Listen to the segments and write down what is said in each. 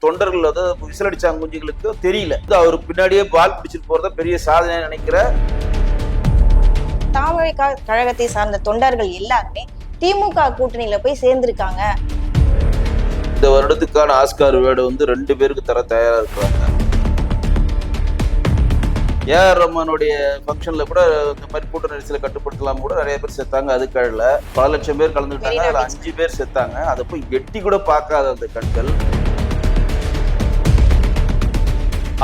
தொண்டர்கள் அதாவது விசிலடிச்சாங்க குஞ்சுகளுக்கு தெரியல. அவருக்கு பின்னாடியே பால் பிடிச்சிட்டு போறத பெரிய சாதனை நினைக்கிற தாமரைக்கா கழகத்தை சார்ந்த தொண்டர்கள் எல்லாருமே திமுக கூட்டணியில போய் சேர்ந்திருக்காங்க. இந்த வருடத்துக்கான ஆஸ்கார் வேர்டு வந்து 2 பேருக்கு தர தயாரா இருக்கிறாங்க. ஏஆர் ரஹ்மானுடைய ஃபங்க்ஷன்ல கூட இந்த மாதிரி கூட்ட நெரிசலை கட்டுப்படுத்தலாம் கூட நிறைய பேர் செத்தாங்க. அது கழல பல லட்சம் பேர் கலந்துட்டாங்க. அதுல 5 பேர் செத்தாங்க. அதை போய் எட்டி கூட பார்க்காத அந்த கண்கள்.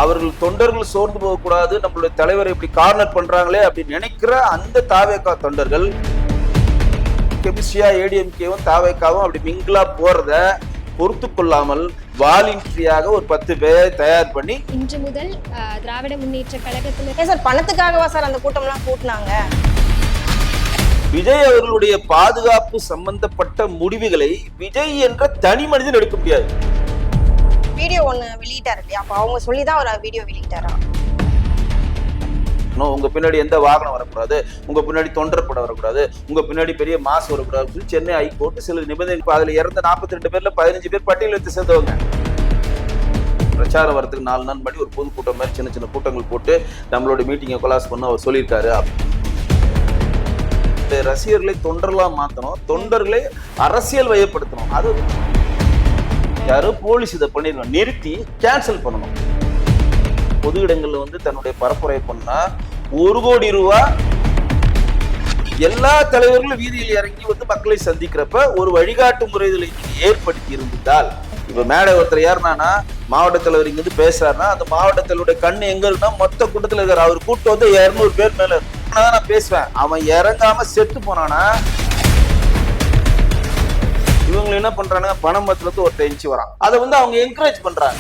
அவர்கள் தொண்டர்கள் சோர்ந்து போகக்கூடாது, நம்மளுடைய தலைவரை இப்படி கார்னர் பண்றாங்களே அப்படின்னு நினைக்கிற அந்த தாவேகா தொண்டர்கள் கெமிஸ்ட்ரியா ஏடிஎம்கேவும் தாவேகாவும் அப்படி மிங்கிளா போறத பொறுத்து கொள்ளாமல் வாலண்டரியாக ஒரு 10 பேரை தயார் பண்ணி இன்று முதல் திராவிட முன்னேற்ற கழகத்தில் சார் பணத்துக்காகவா சார் அந்த கூட்டம்லாம் கூட்டினாங்க? விஜய் அவர்களுடைய பாதுகாப்பு சம்பந்தப்பட்ட முடிவுகளை விஜய் என்ற தனி மனிதன் எடுக்க முடியாது. வீடியோ ஒண்ணு வெளியிட்டாரு இல்லையா? அப்ப அவங்க சொல்லிதான் ஒரு வீடியோ வெளியிட்டாரா? உங்க பின்னாடி எந்த வாகனம் வரக்கூடாது, உங்க பின்னாடி தொண்டர் படம் வரக்கூடாது, உங்க பின்னாடி பெரிய மாசு வரக்கூடாது. சென்னை ஹைகோர்ட் சில நிபந்தனை. அதுல இறந்த 42 பேர்ல 15 பேர் பட்டியல் எடுத்து சேர்ந்தவங்க. பிரச்சாரம் வரத்துக்கு 4 நாள் முன்னாடி ஒரு பொதுக்கூட்டம் மாதிரி சின்ன சின்ன கூட்டங்கள் போட்டு நம்மளோட மீட்டிங்கை கொலாஸ் பண்ண அவர் சொல்லியிருக்காரு. ரசிகர்களை தொண்டர்களா மாத்தணும், தொண்டர்களை அரசியல் வயப்படுத்தணும். அது யாரோ போலீஸ் இதை பண்ணிடணும், நிறுத்தி கேன்சல் பண்ணணும். பொது இடங்கள்ல வந்து தன்னுடைய பரப்புரை பண்ணா 1 கோடி ரூபாய் எல்லா தலைவர்களும் வீதியில் இறங்கி வந்து மக்களை சந்திக்கிறப்ப ஒரு வழிகாட்டு முறைகளை ஏற்படுத்தி இருந்தால், இப்ப மேடை ஒருத்தர் ஏறினானா மாவட்ட தலைவர் இங்க வந்து பேசுறாருன்னா அந்த மாவட்ட தலைவருடைய கண்ணு எங்க இருக்குன்னா மொத்த கூட்டத்துல இருக்கிற அவர் கூட்டம் வந்து 200 பேர் மேல இருக்குதான் நான் பேசுவேன். அவன் இறங்காம செத்து போனானா இவங்க என்ன பண்றாங்க, பணம் பத்துல இருந்து ஒருத்தர் எஞ்சி வரான். அதை வந்து அவங்க என்கரேஜ் பண்றாங்க.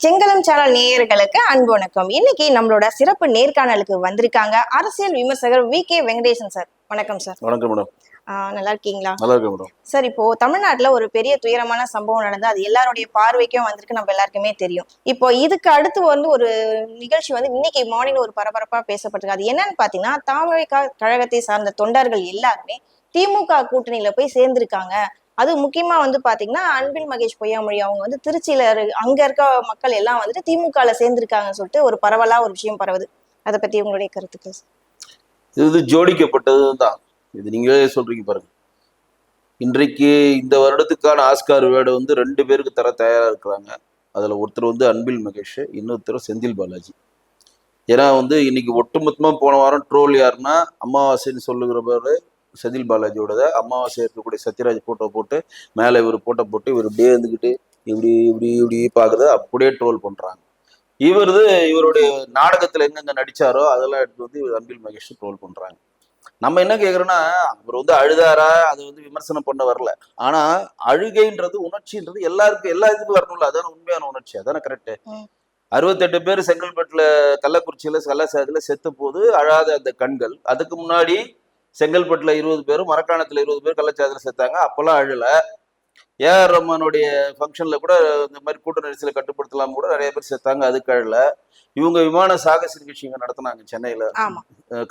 செங்கலம் சேனல் நேயர்களுக்கு அன்பு வணக்கம். இன்னைக்கு நம்மளோட சிறப்பு நேர்காணலுக்கு வந்திருக்காங்க அரசியல் விமர்சகர் வி.கே. வெங்கடேசன் சார். வணக்கம் சார். வணக்கம் மேடம். நல்லா இருக்கீங்களா? நல்லா இருக்கேன் மேடம். சார், இப்போ தமிழ்நாட்டுல ஒரு பெரிய துயரமான சம்பவம் நடந்து அது எல்லாருடைய பார்வைக்கும் வந்திருக்கு, நம்ம எல்லாருக்குமே தெரியும். இப்போ இதுக்கு அடுத்து வந்து ஒரு நிகழ்ச்சி வந்து இன்னைக்கு மார்னிங் ஒரு பரபரப்பா பேசப்பட்டிருக்கு. அது என்னன்னு பாத்தீங்கன்னா, தாமரைக்கா கழகத்தை சார்ந்த தொண்டர்கள் எல்லாருமே திமுக கூட்டணியில போய் சேர்ந்திருக்காங்க. அது முக்கியமா வந்து பாத்தீங்கன்னா அன்பில் மகேஷ் பொய்யாமொழி அவங்க வந்து திருச்சியில அங்க இருக்க மக்கள் எல்லாம் வந்துட்டு திமுகல சேர்ந்திருக்காங்கன்னு சொல்லிட்டு ஒரு பரவலா ஒரு விஷயம் பரவுது. அதை பத்தி உங்களுடைய கருத்துக்கு? இது ஜோடிக்கப்பட்டதுதான். இது நீங்களே சொல்றீங்க பாருங்க. இன்றைக்கு இந்த வருடத்துக்கான ஆஸ்கார் வேர்டு வந்து 2 பேருக்கு தர தயாரா இருக்கிறாங்க. அதுல ஒருத்தர் வந்து அன்பில் மகேஷ், இன்னொருத்தர் செந்தில் பாலாஜி. ஏன்னா வந்து இன்னைக்கு ஒட்டுமொத்தமா போன வாரம் ட்ரோல் யாருன்னா அமாவாசைன்னு சொல்லுகிறவர் செந்தில் பாலாஜியோட அமாவாசை இருக்கக்கூடிய சத்யராஜ் போட்டோ போட்டு மேலே இவர் போட்டோ போட்டு இவர் இப்படியே இருந்துக்கிட்டு இப்படி இப்படி இப்படி பார்க்குறது அப்படியே ட்ரோல் பண்றாங்க. இவருடைய நாடகத்துல எங்கெங்க நடிச்சாரோ அதெல்லாம் எடுத்து வந்து இவர் அன்பில் மகேஷ் ட்ரோல் பண்றாங்க. நம்ம என்ன கேக்குறோம்னா, அவர் வந்து அழுதாரா, அது வந்து விமர்சனம் பண்ண வரல. ஆனா அழுகைன்றது உணர்ச்சின்றது எல்லாருக்கும் எல்லா இதுக்கும் வரணும்ல. அதான உண்மையான உணர்ச்சி, அதான கரெக்ட். 68 பேர் செங்கல்பட்டுல கள்ளக்குறிச்சியில கள்ளசாதியில செத்த போது அழாத அந்த கண்கள். அதுக்கு முன்னாடி செங்கல்பட்டுல 20 பேரும் மரக்காணத்துல 20 பேர் கள்ளச்சாதியில செத்தாங்க. அப்பெல்லாம் அழல. ஏஆர் ரஹ்மானுடைய ஃபங்க்ஷன்ல கூட இந்த மாதிரி கூட்ட நெரிசலை கட்டுப்படுத்தலாம் கூட நிறைய பேர் செத்தாங்க. அது கழல. இவங்க விமான சாகச நிகழ்ச்சிங்க நடத்தினாங்க சென்னையில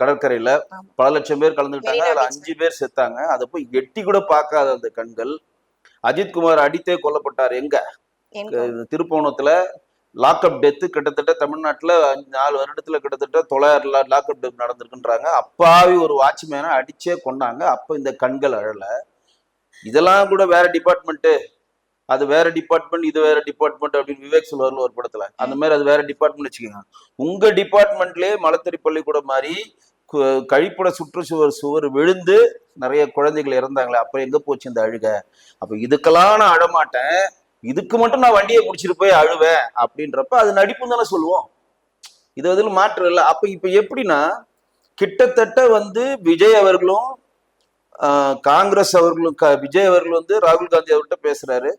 கடற்கரையில. பல லட்சம் பேர் கலந்துக்கிட்டாங்க. அதுல 5 பேர் செத்தாங்க. அதை போய் எட்டி கூட பார்க்காத அந்த கண்கள். அஜித்குமார் அடித்தே கொல்லப்பட்டார் எங்க? திருப்போணத்துல. லாக்அப் டெத்து கிட்டத்தட்ட தமிழ்நாட்டுல 4 வருடத்துல கிட்டத்தட்ட 900 லாக்அப் டெத் நடந்திருக்குன்றாங்க. அப்பாவி ஒரு வாட்ச்மேனை அடிச்சே கொண்டாங்க. அப்ப இந்த கண்கள் அழல. இதெல்லாம் கூட வேற டிபார்ட்மெண்ட், அது வேற டிபார்ட்மெண்ட், இது வேற டிபார்ட்மெண்ட் அப்படின்னு விவேக் சொல்லுவார்ல ஒரு படத்துல. அந்த மாதிரி அது வேற டிபார்ட்மெண்ட் வச்சுக்கோங்க. உங்க டிபார்ட்மெண்ட்லயே மலத்தறி பள்ளிக்கூடம் மாதிரி கழிப்பட சுவர் விழுந்து நிறைய குழந்தைகள் இறந்தாங்களே, அப்புறம் எங்க போச்சு இந்த அழுக? அப்ப இதுக்கெல்லாம் நான் அழமாட்டேன், இதுக்கு மட்டும் நான் வண்டியை பிடிச்சிட்டு போய் அழுவேன் அப்படின்றப்ப அது நடிப்புன்னு தானே சொல்லுவோம். இது அதில் மாற்றம் இல்லை. அப்ப இப்ப எப்படின்னா, கிட்டத்தட்ட வந்து விஜய் அவர்களும் காங்கிரஸ் அவர்களும் விஜய் அவர்கள் வந்து ராகுல் காந்தி அவர்கிட்ட பேசுறாரு,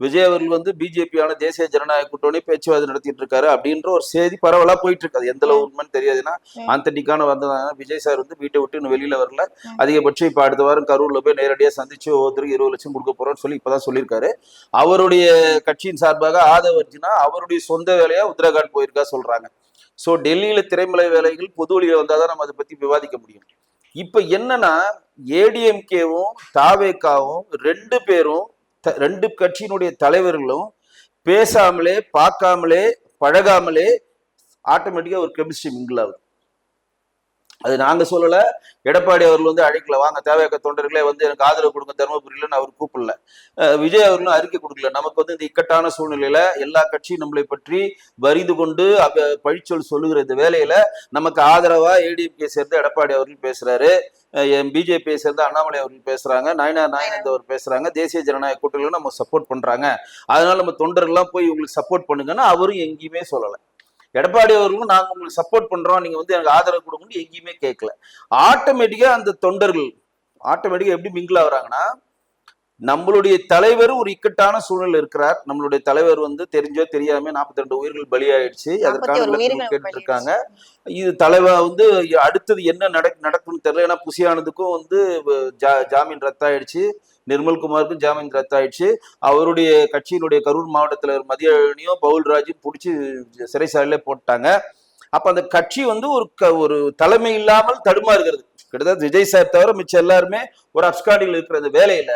விஜய் அவர்கள் வந்து பிஜேபியான தேசிய ஜனநாயக கூட்டணி பேச்சுவார்த்தை நடத்திட்டு இருக்காரு அப்படின்ற ஒரு செய்தி பரவலா போயிட்டு இருக்கு. அது எந்த அளவு உண்மைன்னு தெரியாதுன்னா ஆந்தட்டிக்கான வந்ததாங்க விஜய் சார் வந்து வீட்டை விட்டு இன்னும் வெளியில வரல. அதிகபட்சம் இப்ப அடுத்த வாரம் கரூர்ல போய் நேரடியா சந்திச்சு ஒவ்வொருத்தருக்கு 20 லட்சம் கொடுக்க போறோம்னு சொல்லி இப்பதான் சொல்லியிருக்காரு. அவருடைய கட்சியின் சார்பாக ஆதவ அர்ஜுனா அவருடைய சொந்த வேலையா உத்தரகாண்ட் போயிருக்கா சொல்றாங்க. சோ டெல்லியில திரைமலை வேலைகள் பொது வழியில வந்தாதான் நம்ம அதை பத்தி விவாதிக்க முடியும். இப்ப என்னன்னா ஏடிஎம்கேவும் தாவேக்காவும் ரெண்டு கட்சியினுடைய தலைவர்களும் பேசாமலே பார்க்காமலே பழகாமலே ஆட்டோமேட்டிக்கா ஒரு கெமிஸ்ட்ரி மிங்கிள் ஆகுது. அது நாங்க சொல்லல, எடப்பாடி அவர்கள் வந்து அழைக்கல, வாங்க தேவையாக்க தொண்டர்களே வந்து எனக்கு ஆதரவு கொடுங்க தருமபுரியிலன்னு அவர் கூப்பிடல. விஜய் அவர்களும் அறிக்கை கொடுக்கல. நமக்கு வந்து இந்த இக்கட்டான சூழ்நிலையில எல்லா கட்சியும் நம்மளை பற்றி வரிந்து கொண்டு பழிச்சொல் சொல்லுகிற இந்த வேலையில நமக்கு ஆதரவா ஏடிஎம்கே சேர்ந்து எடப்பாடி அவர்கள் பேசுறாரு, பிஜேபியை சேர்ந்து அண்ணாமலை அவர்கள் பேசுறாங்க, நாயனந்த் அவர் பேசுறாங்க, தேசிய ஜனநாயக கூட்டணியில நம்ம சப்போர்ட் பண்றாங்க, அதனால நம்ம தொண்டர்கள்லாம் போய் உங்களுக்கு சப்போர்ட் பண்ணுங்கன்னா அவரும் எங்கேயுமே சொல்லலை. எடப்பாடி அவர்களும் நாங்க உங்களுக்கு சப்போர்ட் பண்றோம், நீங்க வந்து எனக்கு ஆதரவு கொடுக்கணும்னு எங்கேயுமே கேட்கல. ஆட்டோமேட்டிக்கா அந்த தொண்டர்கள் ஆட்டோமேட்டிக்கா எப்படி மிங்கிள் ஆகுறாங்கன்னா, நம்மளுடைய தலைவர் ஒரு இக்கட்டான சூழ்நிலை இருக்கிறார், நம்மளுடைய தலைவர் வந்து தெரிஞ்சோ தெரியாம 42 உயிர்கள் பலியாயிடுச்சு, அதற்கான கேட்டு இருக்காங்க. இது தலைவர் வந்து அடுத்தது என்ன நடக்கும்னு தெரியல. ஏன்னா புசியானதுக்கும் வந்து ஜாமீன் ரத்தாயிடுச்சு, நிர்மல்குமாருக்கும் ஜாமீன் ரத்தாயிடுச்சு, அவருடைய கட்சியினுடைய கரூர் மாவட்ட தலைவர் மதியழனியும் பவுல்ராஜும் பிடிச்சி சிறைசாலையில போட்டாங்க. அப்ப அந்த கட்சி வந்து ஒரு தலைமை இல்லாமல் தடுமாறுகிறது. கிட்டத்தட்ட விஜய் சார் தவிர மிச்சம் எல்லாருமே ஒரு அப்ஸ்காண்டில் இருக்கிற அந்த வேலையில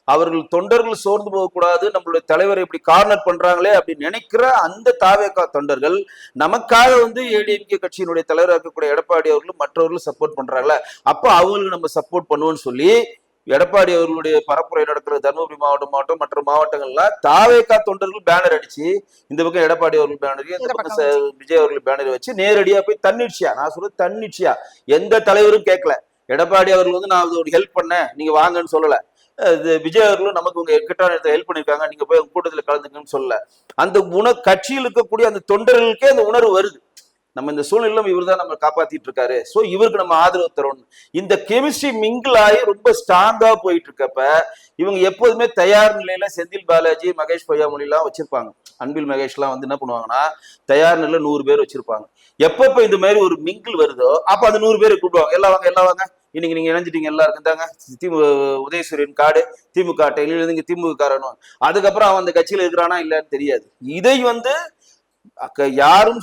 அவர்கள் தொண்டர்கள் சோர்ந்து போகக்கூடாது, நம்மளுடைய தலைவரை இப்படி கார்னர் பண்றாங்களே அப்படின்னு நினைக்கிற அந்த தாவேகா தொண்டர்கள் நமக்காக வந்து ஏடிஎம்கே கட்சியினுடைய தலைவராக இருக்கக்கூடிய எடப்பாடி அவர்களும் மற்றவர்களும் சப்போர்ட் பண்றாங்களே, அப்ப அவங்களுக்கு நம்ம சப்போர்ட் பண்ணுவோம்னு சொல்லி எடப்பாடி அவர்களுடைய பரப்புரை நடக்கிற தருமபுரி மாவட்டம் மற்ற மாவட்டங்கள்ல தாவேகா தொண்டர்கள் பேனர் அடிச்சு, இந்த பக்கம் எடப்பாடி அவர்கள் பேனரையும் இந்த பக்கம் விஜய் அவர்கள் பேனரை வச்சு நேரடியா போய் தன்னிச்சையா, நான் சொல்றது தன்னிச்சையா, எந்த தலைவரும் கேட்கல. எடப்பாடி அவர்கள் வந்து நான் ஒரு ஹெல்ப் பண்ணேன் நீங்க வாங்கன்னு சொல்லல, விஜய் அவர்களும் நமக்கு உங்க கிட்ட ஹெல்ப் பண்ணிருக்காங்க நீங்க போய் கூட்டத்தில் கலந்துக்கணும்னு சொல்லல. அந்த கட்சியில் இருக்கக்கூடிய அந்த தொண்டர்களுக்கே அந்த உணர்வு வருது, நம்ம இந்த சூழ்நிலையிலும் இவர் தான் நம்ம காப்பாத்திட்டு இருக்காரு, சோ இவருக்கு நம்ம ஆதரவு தரோம். இந்த கெமிஸ்ட்ரி மிங்கிள் ஆகி ரொம்ப ஸ்ட்ராங்கா போயிட்டு இருக்கப்ப இவங்க எப்போதுமே தயார் நிலையில செந்தில் பாலாஜி, மகேஷ் பொய்யாமொழி எல்லாம் வச்சிருப்பாங்க. அன்பில் மகேஷ் எல்லாம் வந்து என்ன பண்ணுவாங்கன்னா தயார் நிலையில 100 பேர் வச்சிருப்பாங்க. எப்பப்ப இந்த மாதிரி ஒரு மிங்கிள் வருதோ அப்ப அந்த 100 பேரை கூப்பிடுவாங்க, எல்லாம் வாங்க இன்னைக்கு நீங்க இணைஞ்சிட்டீங்க எல்லாருக்கும் தாங்க உதயசூரியன் கார்டு திமுக அட்டையில இங்க திமுக காரணும். அதுக்கப்புறம் அவன் அந்த கட்சியில இருக்கிறானா இல்லன்னு தெரியாது. இதை வந்து யாரும்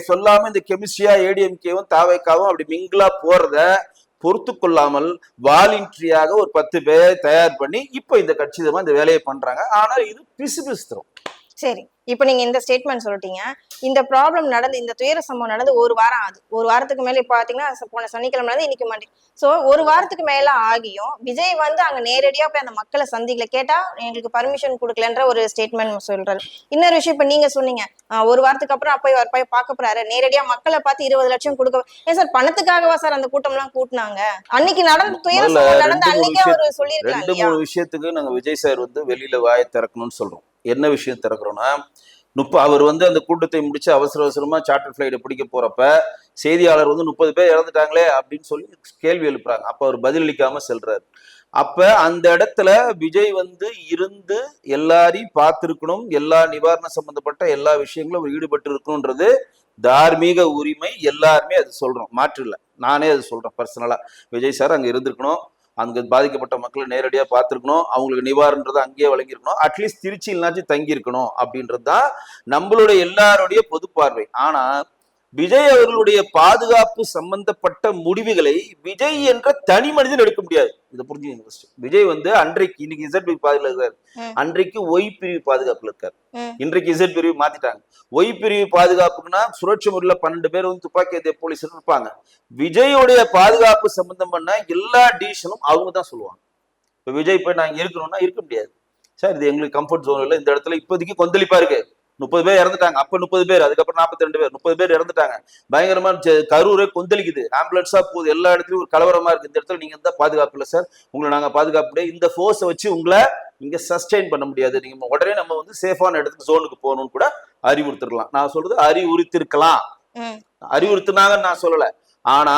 சொல்லாம இந்த கெமிஸ்ட்ரியா ஏடிஎம்கேவும் தாவேக்காவும் அப்படி மிங்கிளா போறத பொறுத்து கொள்ளாமல் வாலண்டரியாக ஒரு 10 பேரை தயார் பண்ணி இப்ப இந்த கட்சி இந்த வேலையை பண்றாங்க. ஆனா இது பிசுபிசுத்தரும். சரி, இப்ப நீங்க இந்த ஸ்டேட்மெண்ட் சொல்லிட்டீங்க. இந்த ப்ராப்ளம் நடந்து, இந்த துயர சம்பவம் நடந்து 1 வாரம் ஆகுது. 1 வாரத்துக்கு மேல இப்ப பாத்தீங்கன்னா போன சனிக்கிழமை நடந்து இன்னைக்கு மண்டே. சோ 1 வாரத்துக்கு மேல ஆகியும் விஜய் வந்து அங்க நேரடியா போய் அந்த மக்களை சந்திக்கல. கேட்டா எங்களுக்கு பர்மிஷன் கொடுக்கலன்ற ஒரு ஸ்டேட்மெண்ட் சொல்றாரு. இன்னொரு விஷயம் இப்ப நீங்க சொன்னீங்க 1 வாரத்துக்கு அப்புறம் அப்ப போய் பார்க்க போறாரு, நேரடியா மக்களை பார்த்து 20 லட்சம் கொடுக்க. ஏன் சார் பணத்துக்காகவா சார் அந்த கூட்டம் எல்லாம் கூட்டினாங்க? அன்னைக்கு நடந்த துயர சம்பவம் நடந்த அன்னைக்கே அவர் சொல்லியிருக்கலாம். 2-3 விஷயத்துக்கு நாங்க விஜய் சார் வந்து வெளியில வாயை திறக்கணும்னு சொல்றோம். என்ன விஷயம் திறக்கிறோம்னா, அவர் வந்து அந்த கூட்டத்தை முடிச்சு அவசரமா சார்ட்டர் பிளைட்டை பிடிக்க போறப்ப செய்தியாளர் வந்து 30 பேர் இறந்துட்டாங்களே அப்படின்னு சொல்லி கேள்வி எழுப்புறாங்க. அப்ப அவர் பதிலளிக்காம செல்றாரு. அப்ப அந்த இடத்துல விஜய் வந்து இருந்து எல்லாரையும் பார்த்திருக்கணும், எல்லா நிவாரணம் சம்பந்தப்பட்ட எல்லா விஷயங்களும் அவர் ஈடுபட்டு இருக்கணும்ன்றது தார்மீக உரிமை, எல்லாருமே அது சொல்றோம், மாற்று இல்லை. நானே அது சொல்றேன் பர்சனலா. விஜய் சார் அங்க இருந்திருக்கணும், அங்க பாதிக்கப்பட்ட மக்களை நேரடியா பார்த்திருக்கணும், அவங்களுக்கு நிவாரணத்தை அங்கேயே வழங்கியிருக்கணும், அட்லீஸ்ட் திருச்சியில்னாச்சும் தங்கி இருக்கணும் அப்படின்றதுதான் நம்மளுடைய எல்லாருடைய பொது பார்வை. ஆனா விஜய் அவர்களுடைய பாதுகாப்பு சம்பந்தப்பட்ட முடிவுகளை விஜய் என்ற தனி மனிதன் எடுக்க முடியாது. இதை புரிஞ்சுங்க. விஜய் வந்து அன்றைக்கு இன்னைக்கு இசட் பிரிவு பாதுகாப்புல இருக்காரு, அன்றைக்கு ஒய் பிரிவு பாதுகாப்புல இருக்காரு, இன்றைக்கு இசட் பிரிவு மாத்திட்டாங்க. ஒய் பிரிவு பாதுகாப்புக்குன்னா சுரட்சி முறையில 12 பேர் வந்து துப்பாக்கி போலீஸ் இருப்பாங்க. விஜயோடைய பாதுகாப்பு சம்பந்தம் பண்ண எல்லா டிசிஷனும் அவங்க தான் சொல்லுவாங்க. இப்ப விஜய் போய் நாங்க இருக்கணும்னா இருக்க முடியாது சார், இது எங்களுக்கு கம்ஃபர்ட் ஜோன் இல்லை, இந்த இடத்துல இப்போதைக்கு கொந்தளிப்பா இருக்கு, 30 பேர் இறந்துட்டாங்க, அப்ப 30 பேர், அதுக்கப்புறம் 42 பேர், 30 பேர் இறந்துட்டாங்க, பயங்கரமா கரூரே கொந்தளிக்குது, ஆம்புலன்ஸா போகுது, எல்லா இடத்துலயும் ஒரு கலவரமா இருக்கு, இந்த இடத்துல நீங்க இருந்தா பாதுகாப்பு இல்லை சார், உங்களை நாங்க பாதுகாப்பு இந்த ஃபோர்ஸை வச்சு உங்களை இங்க சஸ்டெயின் பண்ண முடியாது, நீங்க உடனே நம்ம வந்து சேஃபான இடத்துக்கு ஜோனுக்கு போகணும்னு கூட அறிவுறுத்திருக்கலாம். நான் சொல்றது அறிவுறுத்திருக்கலாம், அறிவுறுத்தினாங்கன்னு நான் சொல்லல. ஆனா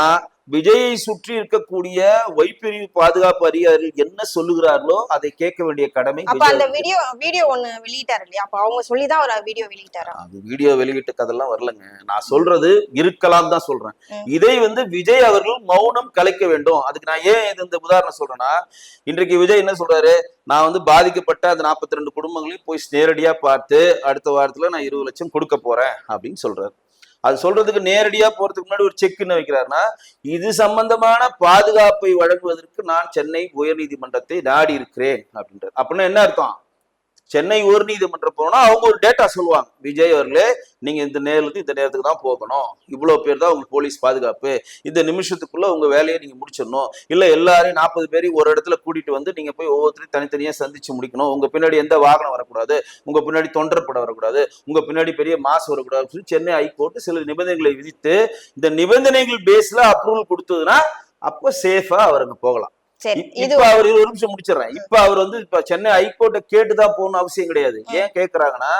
விஜயை சுற்றி இருக்கக்கூடிய ஒய்பிரிவு பாதுகாப்பு அதிகாரிகள் என்ன சொல்லுகிறார்களோ அதை கேட்க வேண்டிய கடமை அப்ப அந்த வீடியோ ஒண்ணு வெளியிட்டாரு இல்லையா? அப்ப அவங்க சொல்லிதான் ஒரு வீடியோ வெளியிட்டாரா? அது வீடியோ வெளியிட்ட கதெல்லாம் வரலங்க. நான் சொல்றது இருக்கலாம் தான் சொல்றேன். இதை விஜய் அவர்கள் மௌனம் கலைக்க வேண்டும். அதுக்கு நான் ஏன் இந்த உதாரணம் சொல்றேன்னா, இன்றைக்கு விஜய் என்ன சொல்றாரு, நான் பாதிக்கப்பட்ட அந்த 42 குடும்பங்களையும் போய் நேரடியா பார்த்து அடுத்த வாரத்துல நான் 20 லட்சம் கொடுக்க போறேன் அப்படின்னு சொல்றாரு. அது சொல்றதுக்கு நேரடியா போறதுக்கு முன்னாடி ஒரு செக் என்ன வைக்கிறாருன்னா, இது சம்பந்தமான பாதுகாப்பை வழங்குவதற்கு நான் சென்னை உயர்நீதிமன்றத்தை நாடி இருக்கிறேன் அப்படின்றது. அப்படின்னா என்ன அர்த்தம்? சென்னை உயர்நீதிமன்றம் போனா அவங்க ஒரு டேட்டா சொல்லுவாங்க, விஜய் அவர்களே நீங்க இந்த நேரத்துக்கு தான் போகணும், இவ்வளவு பேர் தான் உங்களுக்கு போலீஸ் பாதுகாப்பு, இந்த நிமிஷத்துக்குள்ள உங்க வேலையை நீங்க முடிச்சிடணும், இல்ல எல்லாரையும் 40 பேரையும் ஒரு இடத்துல கூட்டிட்டு நீங்க போய் ஒவ்வொருத்தரையும் தனித்தனியா சந்திச்சு முடிக்கணும், உங்க பின்னாடி எந்த வாகனம் வரக்கூடாது, உங்க பின்னாடி தொண்டர்பட வரக்கூடாது, உங்க பின்னாடி பெரிய மாசு வரக்கூடாது சொல்லி சென்னை ஹைகோர்ட் சில நிபந்தனைகளை விதித்து இந்த நிபந்தனைகள் பேஸ்ல அப்ரூவல் கொடுத்ததுன்னா அப்ப சேஃபா அவருக்கு போகலாம். இப்ப அவர் 1 நிமிஷம் முடிச்சிடறேன். இப்ப அவர் இப்ப சென்னை ஹைகோர்ட்டை கேட்டுதான் போகணும் அவசியம் கிடையாது. ஏன் கேட்கறாங்கன்னா,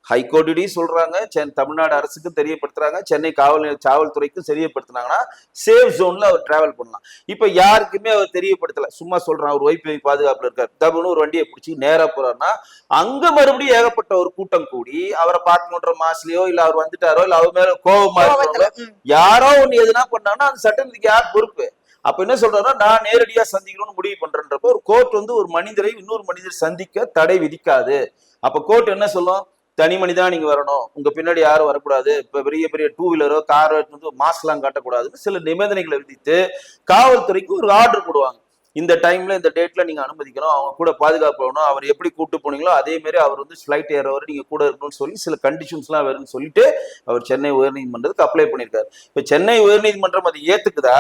ஹைகோர்ட்டையும் சொல்றாங்க, தமிழ்நாடு அரசுக்கு தெரியப்படுத்துறாங்க, சென்னை காவல்துறைக்கும் தெரியப்படுத்தினாங்கன்னா சேஃப் ஜோன்ல அவர் டிராவல் பண்ணலாம். இப்ப யாருக்குமே அவர் தெரியப்படுத்தல, சும்மா சொல்றான் அவர் ஒய்பி பாதுகாப்புல இருக்காரு, தப்புன்னு ஒரு வண்டியை பிடிச்சி நேரா போறாருன்னா அங்க மறுபடியும் ஏகப்பட்ட ஒரு கூட்டம் கூடி அவரை பார்க்கணுன்ற மாசிலையோ இல்ல அவர் வந்துட்டாரோ இல்ல அவர் மேல கோபமா இருக்கிறவங்க யாரோ ஒண்ணு எதுனா பண்ணாங்கன்னா அந்த சட்டத்துக்கு யார் பொறுப்பு? அப்ப என்ன சொல்றாருன்னா, நான் நேரடியா சந்திக்கணும்னு முடிவு பண்றேன்றப்ப ஒரு கோர்ட் ஒரு மனிதரை இன்னொரு மனிதர் சந்திக்க தடை விதிக்காது. அப்ப கோர்ட் என்ன சொல்லும், தனி மனிதான் நீங்க வரணும், உங்க பின்னாடி யாரும் வரக்கூடாது, இப்ப பெரிய பெரிய 2 வீலரோ காரோ மாஸ்க் எல்லாம் காட்டக்கூடாதுன்னு சில நிபந்தனைகளை விதித்து காவல்துறைக்கு ஒரு ஆர்டர் போடுவாங்க. இந்த டைம்ல இந்த டேட்ல நீங்க அனுமதிக்கணும், அவங்க கூட பாதுகாப்பு வேணும், அவர் எப்படி கூட்டு போனீங்களோ அதே மாதிரி அவர் ஃபிளைட் ஏறவரை நீங்க கூட இருக்கணும்னு சொல்லி சில கண்டிஷன்ஸ் எல்லாம் வரும்னு சொல்லிட்டு அவர் சென்னை உயர்நீதிமன்றத்துக்கு அப்ளை பண்ணியிருக்காரு. இப்ப சென்னை உயர்நீதிமன்றம் அது ஏத்துக்குதா?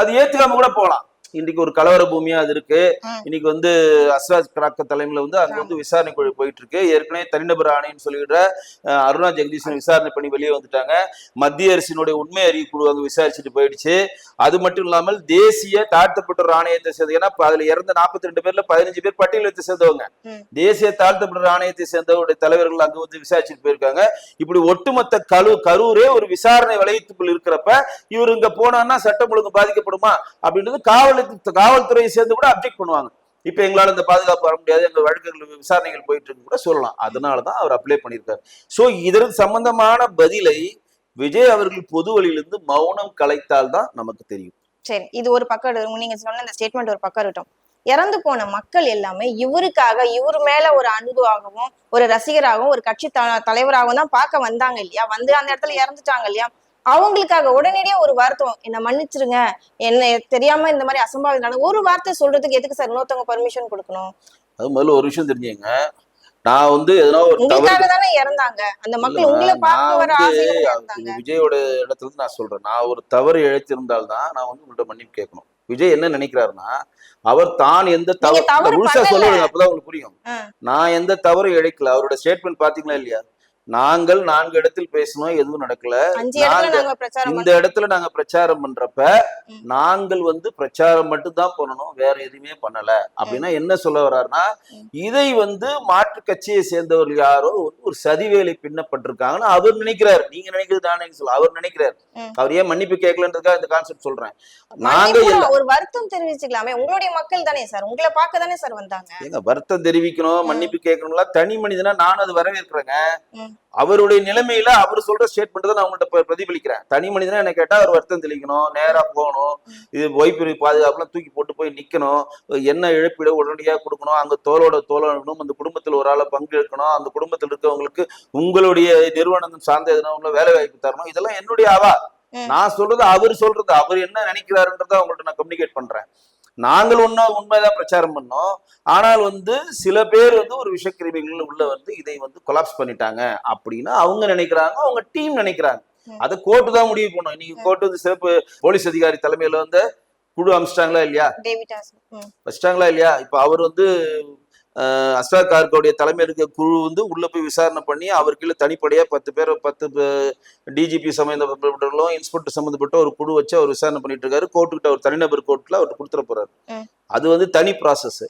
அது ஏத்துக்காம கூட போகலாம். இன்னைக்கு ஒரு கலவர பூமியா அது இருக்கு. இன்னைக்கு அஸ்ராஜ் கராக்க தலைமையில அங்க விசாரணை குழு போயிட்டு இருக்கு. ஏற்கனவே தனிநபர் ஆணையன்னு சொல்லிடுற அருணா ஜெகதீசன் விசாரணை பண்ணி வெளியே வந்துட்டாங்க. மத்திய அரசினுடைய உண்மை அறிவு குழு அங்க விசாரிச்சுட்டு போயிடுச்சு. அது மட்டும் இல்லாமல் தேசிய தாழ்த்தப்பட்டோர் ஆணையத்தை சேர்ந்த, ஏன்னா அதுல இறந்த 42 பேர்ல 15 பேர் பட்டியலத்தை சேர்ந்தவங்க. தேசிய தாழ்த்தப்பட்டோர் ஆணையத்தை சேர்ந்தவருடைய தலைவர்கள் அங்க விசாரிச்சுட்டு போயிருக்காங்க. இப்படி ஒட்டுமொத்த கரூரே ஒரு விசாரணை வளையத்துக்குள் இருக்கிறப்ப இவர் இங்க போனான்னா சட்டம் ஒழுங்கு பாதிக்கப்படுமா அப்படின்றது காவல்துறையை சேர்ந்து கூட அப்ஜெக்ட் பண்ணுவாங்க. இப்ப எங்களால இந்த பாதுகாப்பு வர முடியாது, எங்க வழக்குகள் விசாரணைகள் போயிட்டு இருக்கு கூட சொல்லலாம். அதனாலதான் அவர் அப்ளை பண்ணியிருக்காரு. சோ இதற்கு சம்பந்தமான பதிலை விஜய் அவர்கள் பொது வழியிலிருந்து மௌனம் கலைத்தால் தான் நமக்கு தெரியும். சரி, இது ஒரு பக்கம், நீங்க சொன்ன இந்த ஸ்டேட்மெண்ட் ஒரு பக்கம் இருக்கட்டும். இறந்து போன மக்கள் எல்லாமே இவருக்காக, இவர் மேல ஒரு அன்புவாகவும் ஒரு ரசிகராகவும் ஒரு கட்சி தலைவராகவும் தான் பார்க்க வந்தாங்க இல்லையா? அந்த இடத்துல இறந்துட்டாங்க இல்லையா? அவங்களுக்காக உடனடியே ஒரு வார்த்தை, என்ன மன்னிச்சிருங்க, என்ன தெரியாம இந்த மாதிரி அசம்பாவிதம், ஒரு வார்த்தை சொல்றதுக்கு எதுக்கு சார் இன்னொருத்தவங்க பர்மிஷன் கொடுக்கணும்? அது முதல்ல ஒரு விஷயம் தெரிஞ்சுங்க, நான் எதனா ஒரு உங்களுக்காக தானே இறந்தாங்க அந்த மக்கள், உங்களை பார்க்க வர ஆசையில இருந்தாங்க. விஜயோட இடத்துல இருந்து நான் சொல்றேன், நான் ஒரு தவறு இழைத்திருந்தால்தான் நான் உங்கள்ட்ட மன்னிப்பு கேட்கணும். விஜய் என்ன நினைக்கிறாருன்னா, அவர் தான் எந்த தவறு முழுசா சொல்லுங்க, அப்பதான் உங்களுக்கு புரியும். நான் எந்த தவறு இழைக்கல. அவரோட ஸ்டேட்மெண்ட் பாத்தீங்களா இல்லையா? நாங்கள் 4 இடத்தில் பேசணும், எதுவும் நடக்கல. இந்த இடத்துல நாங்க பிரச்சாரம் பண்றப்ப நாங்கள் பிரச்சாரம் மட்டும் தான் பண்ணணும், வேற எதுவுமே பண்ணல அப்படின்னா என்ன சொல்ல வர்றாருன்னா, இதை மாற்று கட்சியை சேர்ந்தவர்கள் யாரோ ஒரு சதிவேலை பின்னப்பட்டிருக்காங்கன்னு அவர் நினைக்கிறார். நீங்க நினைக்கிறது தானே சொல்ல, அவர் நினைக்கிறார். அவர் ஏன் மன்னிப்பு கேட்கலன்றதுக்காக இந்த கான்செப்ட் சொல்றேன். நாங்க ஒரு வருத்தம் தெரிவிச்சுக்கலாமே, உங்களுடைய மக்கள் தானே சார், உங்களை பார்க்க தானே சார் வந்தாங்க. வருத்தம் தெரிவிக்கணும், மன்னிப்பு கேட்கணும்ல, தனி மனிதனா நானும் அது வரவேற்கிறேங்க. அவருடைய நிலைமையில அவர் சொல்ற ஸ்டேட்மெண்ட் தான் நான் உங்கள்கிட்ட பிரதிபலிக்கிறேன். தனி மனிதனா என்ன கேட்டா அவர் வருத்தம் தெளிக்கணும், நேரா போகணும், இது ஒய்பிரிவு பாதுகாப்புலாம் தூக்கி போட்டு போய் நிக்கணும், என்ன இழப்பீடு உடனடியாக கொடுக்கணும், அங்க தோளோட தோழனும் அந்த குடும்பத்தில் ஒரு ஆளை பங்கு எடுக்கணும், அந்த குடும்பத்தில் இருக்கவங்களுக்கு உங்களுடைய நிறுவனம் சார்ந்த எதனா வேலை வாய்ப்பு தரணும். இதெல்லாம் என்னுடைய அவா. நான் சொல்றது அவர் சொல்றது, அவர் என்ன நினைக்கிறாருன்றத அவங்கள்ட்ட நான் கம்யூனிகேட் பண்றேன். நாங்கள் உண்மைதான் பிரச்சாரம் பண்ணோம். ஆனால் சில பேர் ஒரு விஷக்கிருமிகள் உள்ள இதை கொலாப்ஸ் பண்ணிட்டாங்க அப்படின்னு அவங்க நினைக்கிறாங்க, அவங்க டீம் நினைக்கிறாங்க. அதை கோர்ட்டு தான் முடிவு பண்ணும். இன்னைக்கு கோர்ட்டு சிறப்பு போலீஸ் அதிகாரி தலைமையில குழு அமைச்சிட்டாங்களா இல்லையா? வச்சிட்டாங்களா இல்லையா? இப்ப அவர் அஸ்ராக் கார்கோடைய தலைமையில் இருக்க குழு உள்ள போய் விசாரணை பண்ணி அவர் கீழே தனிப்படையா 10 டிஜிபி சம்பந்தப்பட்டவர்களும் இன்ஸ்பெக்டர் சம்பந்தப்பட்ட ஒரு குழு வச்சு அவர் விசாரணை பண்ணிட்டு இருக்காரு. கோர்ட்டுக்கிட்ட ஒரு தனிநபர் கோர்ட்ல அவர் கொடுத்துட போறாரு. அது வந்து தனி ப்ராசஸ்.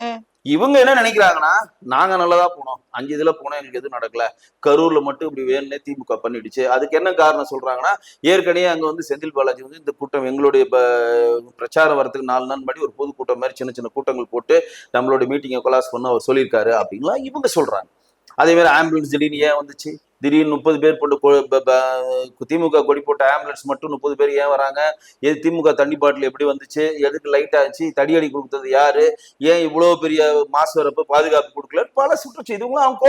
இவங்க என்ன நினைக்கிறாங்கன்னா, நாங்க நல்லதா போனோம், 5 இதுல போனோம், எங்களுக்கு எதுவும் நடக்கல, கரூர்ல மட்டும் இப்படி வேணும்னே திமுக பண்ணிடுச்சு. அதுக்கு என்ன காரணம் சொல்றாங்கன்னா, ஏற்கனவே அங்க வந்து செந்தில் பாலாஜி வந்து இந்த கூட்டம் எங்களுடைய பிரச்சாரம் வரதுக்கு 4 நாள் முன்னாடி ஒரு பொதுக்கூட்டம் மாதிரி சின்ன சின்ன கூட்டங்கள் போட்டு நம்மளுடைய மீட்டிங்கை கொலாஸ் பண்ண அவர் சொல்லியிருக்காரு அப்படின்லாம் இவங்க சொல்றாங்க. அதே மாதிரி ஆம்புலன்ஸ் திடீர்னு ஏன் வந்துச்சு, திடீர்னு 30 பேர் போட்டு திமுக கொடி போட்ட ஆம்புலன்ஸ் மட்டும் 30 பேர் ஏன் வராங்க, எது திமுக தண்ணி பாட்டில் எப்படி வந்துச்சு, எதுக்கு லைட் ஆச்சு, தடியடி கொடுத்தது யாரு, ஏன் இவ்வளவு பெரிய மாசு வரப்ப பாதுகாப்பு கொடுக்கல, பல சுற்றுச்சு. இதுவும் அவங்க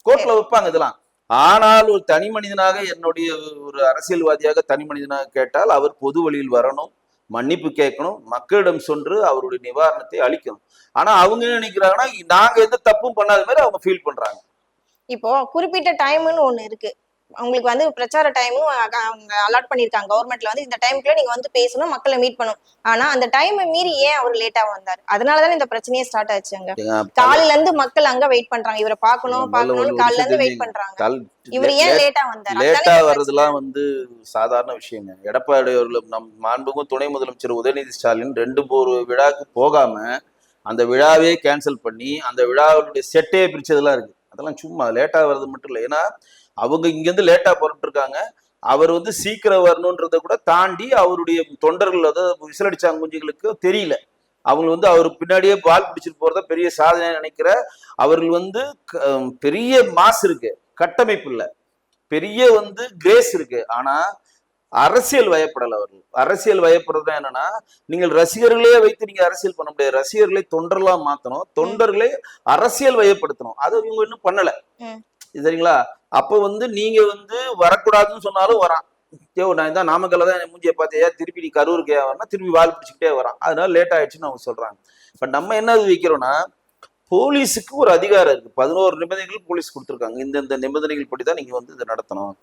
கோர்ட்ல வைப்பாங்க இதெல்லாம். ஆனால் ஒரு தனி மனிதனாக, என்னுடைய ஒரு அரசியல்வாதியாக தனி மனிதனாக கேட்டால் அவர் பொது வழியில் வரணும், மன்னிப்பு கேட்கணும், மக்களிடம் சென்று அவருடைய நிவாரணத்தை அளிக்கணும். ஆனா அவங்க என்ன நினைக்கிறாங்கன்னா, நாங்க எந்த தப்பும் பண்ணாத மாதிரி அவங்க ஃபீல் பண்றாங்க. இப்போ குறிப்பிட்ட டைம்னு ஒண்ணு இருக்கு, உங்களுக்கு வந்து பிரச்சார டைமும் அவங்க அலாட் பண்ணிருக்காங்க கவர்மெண்ட்ல, வந்து இந்த டைம்க்குள்ள நீங்க வந்து பேசணும், மக்களை மீட் பண்ணணும். ஆனா அந்த டைமை மீறி ஏன் அவர் லேட்டா வந்தாரு? அதனாலதானே இந்த பிரச்சனையே ஸ்டார்ட் ஆச்சு. அங்க காலையில இருந்து மக்கள் அங்க வெயிட் பண்றாங்க, இவரை பார்க்கணும் காலையில இருந்து வெயிட் பண்றாங்க. இவர் ஏன் லேட்டா வந்தாரு? லேட்டா வர்றதுலாம் வந்து சாதாரண விஷயங்க. எடப்பாடி அவர்கள், நம் மாண்புக்கும் துணை முதலமைச்சர் உதயநிதி ஸ்டாலின் 2 விழாக்கு போகாம அந்த விழாவே கேன்சல் பண்ணி அந்த விழாவுடைய செட்டே பிரிச்சதெல்லாம் இருக்கு. அதெல்லாம் சும்மா லேட்டா வர்றது மட்டும் இல்லை. ஏன்னா அவங்க இங்கிருந்து லேட்டா புறப்பட்டு இருக்காங்க. அவர் வந்து சீக்கிரம் வரணுன்றதை கூட தாண்டி அவருடைய தொண்டர்கள், அதாவது விசிலடிச்சாங்க குஞ்சுகளுக்கு தெரியல. அவங்க வந்து அவர் பின்னாடியே பால் பிடிச்சிட்டு போறத பெரிய சாதனை நினைக்கிற அவர்கள் வந்து பெரிய மாசு இருக்கு, கட்டமைப்பு இல்லை, பெரிய வந்து கிரேஸ் இருக்கு. ஆனா அரசியல் வயப்படல. அவர்கள் அரசியல் வயப்படுறது என்னன்னா, நீங்கள் ரசிகர்களே வைத்து நீங்க அரசியல் பண்ண முடியாது. ரசிகர்களை தொண்டர்களா மாத்தணும், தொண்டர்களை அரசியல் வயப்படுத்தணும். அது இவங்க இன்னும் பண்ணல. சரிங்களா? அப்ப வந்து நீங்க வந்து வரக்கூடாதுன்னு சொன்னாலும் வரான். நான் தான் நாமக்கல்ல தான் மூஞ்சியை பார்த்தியா, திருப்பி நீ கரூருக்கு வரனா திருப்பி வால் பிடிச்சிக்கிட்டே வரான். அதனால லேட் ஆயிடுச்சுன்னு அவங்க சொல்றாங்க. இப்ப நம்ம என்ன வைக்கிறோம்னா, போலீஸுக்கு ஒரு அதிகாரம் இருக்கு. 11 நிபந்தனைகள் போலீஸ் கொடுத்துருக்காங்க. இந்த நிபந்தனைகள் படி தான் நீங்க வந்து இதை நடத்தணும்.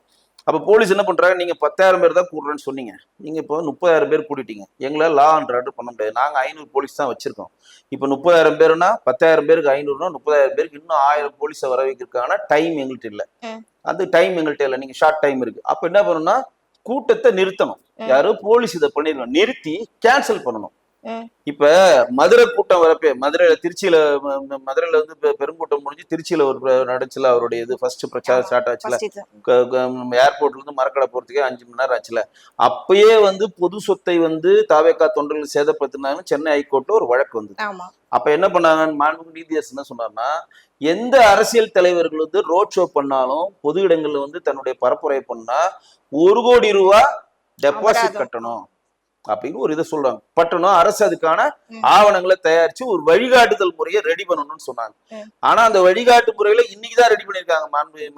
அப்ப போலீஸ் என்ன பண்றாங்க, நீங்க 10,000 பேர் தான் கூடுறேன்னு சொன்னீங்க, நீங்க இப்போ 30,000 பேர் கூட்டிட்டீங்க, எங்களால் லா அண்ட் ஆர்டர் பண்ண முடியாது, நாங்க 500 போலீஸ் தான் வச்சிருக்கோம். இப்ப 30,000 பேருனா 10,000 பேருக்கு 500னா 30,000 பேருக்கு இன்னும் 1000 போலீஸை வர வைக்கிறதுக்கான டைம் எங்கள்கிட்ட இல்லை. அந்த டைம் எங்கள்கிட்ட இல்லை, நீங்க ஷார்ட் டைம் இருக்கு. அப்ப என்ன பண்ணணும்னா, கூட்டத்தை நிறுத்தணும். யாரும் போலீஸ் இதை பண்ணிடணும், நிறுத்தி கேன்சல் பண்ணணும். இப்ப மதுரை கூட்டம் வரப்பே, மதுரையில வந்து பெருங்கூட்டம் முடிஞ்சு திருச்சியில ஒரு நடச்சுல, அவருடைய இது ஃபர்ஸ்ட் பிரச்சாரம் ஸ்டார்ட் ஆச்சுல, ஏர்போர்ட்ல இருந்து மரக்கடை போறதுக்கே 5 மணி நேரம் ஆச்சுல. அப்பயே வந்து பொது சொத்தை வந்து தாவேகா தொண்டர்கள் சேதப்படுத்தினாங்க, சென்னை ஹைகோர்ட்ல ஒரு வழக்கு வந்து. அப்ப என்ன பண்ணாங்க, மாண்புமிகு நீதியரசர் என்ன சொன்னார்னா, எந்த அரசியல் தலைவர்கள் வந்து ரோட் ஷோ பண்ணாலும் பொது இடங்கள்ல வந்து தன்னுடைய பரப்புரை பண்ணா 1 கோடி ரூபாய் டெபாசிட் கட்டணும் அப்படின்னு ஒரு இதை சொல்றாங்க. பட்டணும், அரசு அதுக்கான ஆவணங்களை தயாரிச்சு ஒரு வழிகாட்டுதல் முறையை ரெடி பண்ணணும்னு சொன்னாங்க. ஆனா அந்த வழிகாட்டு முறையில இன்னைக்குதான் ரெடி பண்ணிருக்காங்க மாண்புமிகு